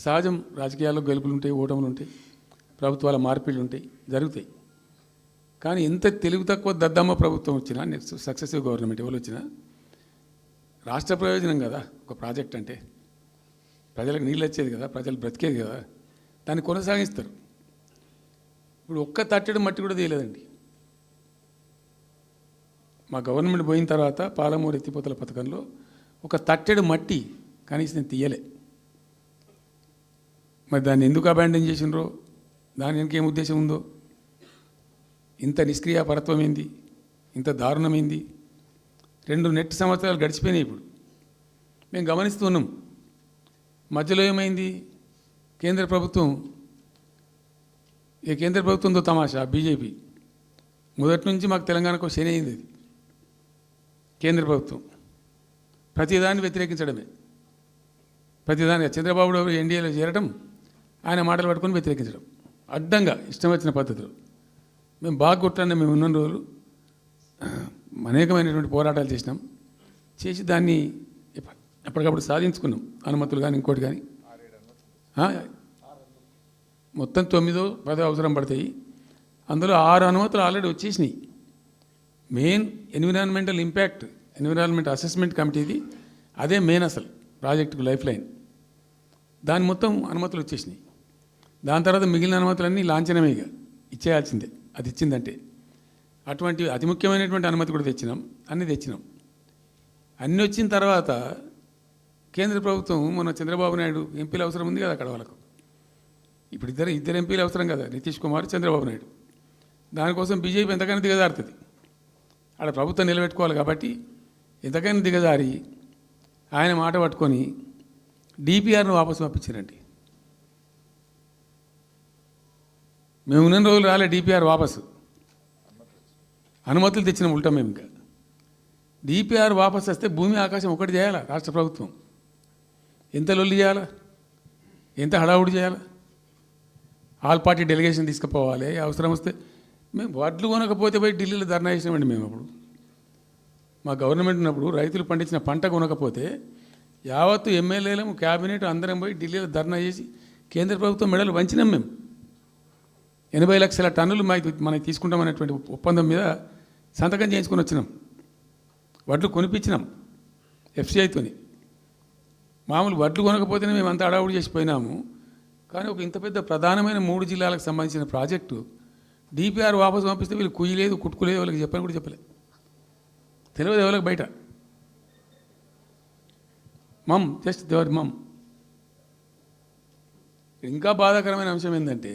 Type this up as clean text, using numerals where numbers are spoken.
సహజం, రాజకీయాల్లో గెలుపులు ఉంటాయి, ఓటములు ఉంటాయి, ప్రభుత్వాల మార్పిళ్ళు ఉంటాయి, జరుగుతాయి. కానీ ఎంత తెలుగు తక్కువ దద్దమ్మ ప్రభుత్వం వచ్చినా, నెక్స్ట్ సక్సెసివ్ గవర్నమెంట్ ఎవరు వచ్చినా రాష్ట్ర ప్రయోజనం కదా ఒక ప్రాజెక్ట్ అంటే. ప్రజలకు నీళ్ళు వచ్చేది కదా, ప్రజలు బ్రతికేది కదా, దాన్ని కొనసాగిస్తారు. ఇప్పుడు ఒక్క తట్టెడు మట్టి కూడా తీయలేదండి. మా గవర్నమెంట్ పోయిన తర్వాత పాలమూరు ఎత్తిపోతల పథకంలో ఒక తట్టెడు మట్టి కనీసం నేను తీయలే. మరి దాన్ని ఎందుకు అబాండన్ చేసినరో, దాని వెనక ఏం ఉద్దేశం ఉందో, ఇంత నిష్క్రియాపరత్వం ఏంది, ఇంత దారుణమైంది. 2 నెట్ సంవత్సరాలు గడిచిపోయినాయి. ఇప్పుడు మేము గమనిస్తున్నాం. మధ్యలో ఏమైంది, కేంద్ర ప్రభుత్వంతో తమాషా. బీజేపీ మొదటి నుంచి మాకు తెలంగాణకు శని అయింది. అది కేంద్ర ప్రభుత్వం ప్రతిదాన్ని వ్యతిరేకించడమే. ప్రతిదాన్ని చంద్రబాబు ఎన్డీఏలో చేరడం, ఆయన మాటలు పట్టుకొని వ్యతిరేకించడం, అడ్డంగా ఇష్టం వచ్చిన పద్ధతిలో. మేము బాగా కొట్టాను. మేము ఉన్న రోజులు అనేకమైనటువంటి పోరాటాలు చేసి దాన్ని ఎప్పటికప్పుడు సాధించుకున్నాం. అనుమతులు కానీ ఇంకోటి కానీ మొత్తం 9-10 అవసరం పడతాయి. అందులో 6 అనుమతులు ఆల్రెడీ వచ్చేసినాయి. మెయిన్ ఎన్విరాన్మెంట్ అసెస్మెంట్ కమిటీది అదే మెయిన్ అసలు ప్రాజెక్టుకు లైఫ్ లైన్. దాని మొత్తం అనుమతులు వచ్చేసినాయి. దాని తర్వాత మిగిలిన అనుమతులన్నీ లాంఛనమే, ఇక ఇచ్చేయాల్సిందే. అది ఇచ్చిందంటే అటువంటి అతి ముఖ్యమైనటువంటి అనుమతి కూడా తెచ్చినాం. అన్నీ వచ్చిన తర్వాత కేంద్ర ప్రభుత్వం మన చంద్రబాబు నాయుడు ఎంపీలు అవసరం ఉంది కదా అక్కడ వాళ్ళకు. ఇప్పుడు ఇద్దరు ఎంపీలు అవసరం కదా, నితీష్ కుమార్, చంద్రబాబు నాయుడు. దానికోసం బీజేపీ ఎంతకైనా దిగజారుతుంది. ఆడ ప్రభుత్వం నిలబెట్టుకోవాలి కాబట్టి ఎంతకైనా దిగజారి ఆయన మాట పట్టుకొని డిపిఆర్ను వాపసు పంపించారండి. మేము ఉన్న రోజులు రాలే డిపిఆర్ వాపసు. అనుమతులు తెచ్చిన ఉంటాం మేము. ఇంకా డిపిఆర్ వాపసు వస్తే భూమి ఆకాశం ఒకటి చేయాలా రాష్ట్ర ప్రభుత్వం. ఎంత లొల్లి చేయాలా, ఎంత హడావుడి చేయాలా. ఆల్ పార్టీ డెలిగేషన్ తీసుకుపోవాలి. అవసరం వస్తే మేము వడ్లు కొనకపోతే పోయి ఢిల్లీలో ధర్నా చేసినామండి. మేము అప్పుడు మా గవర్నమెంట్ ఉన్నప్పుడు రైతులు పండించిన పంట కొనకపోతే యావత్తు ఎమ్మెల్యేలము, క్యాబినెట్ అందరం పోయి ఢిల్లీలో ధర్నా చేసి కేంద్ర ప్రభుత్వం మెడలు వంచినాం. మేము 80 లక్షల టన్నులు మనకి తీసుకుంటామనేటువంటి ఒప్పందం మీద సంతకం చేయించుకొని వచ్చినాం. వడ్లు కొనిపించినాం ఎఫ్సిఐతోని. మామూలు వడ్లు కొనకపోతేనే మేము అంతా అడావుడి చేసిపోయినాము. కానీ ఒక ఇంత పెద్ద ప్రధానమైన 3 జిల్లాలకు సంబంధించిన ప్రాజెక్టు డిపిఆర్ వాపసు పంపిస్తే వీళ్ళు కుయ్యలేదు, కుట్టుకోలేదు, వాళ్ళకి చెప్పని కూడా చెప్పలేదు. తెలియదు ఎవరికి బయట. జస్ట్ దేవర్ ఇంకా బాధాకరమైన అంశం ఏంటంటే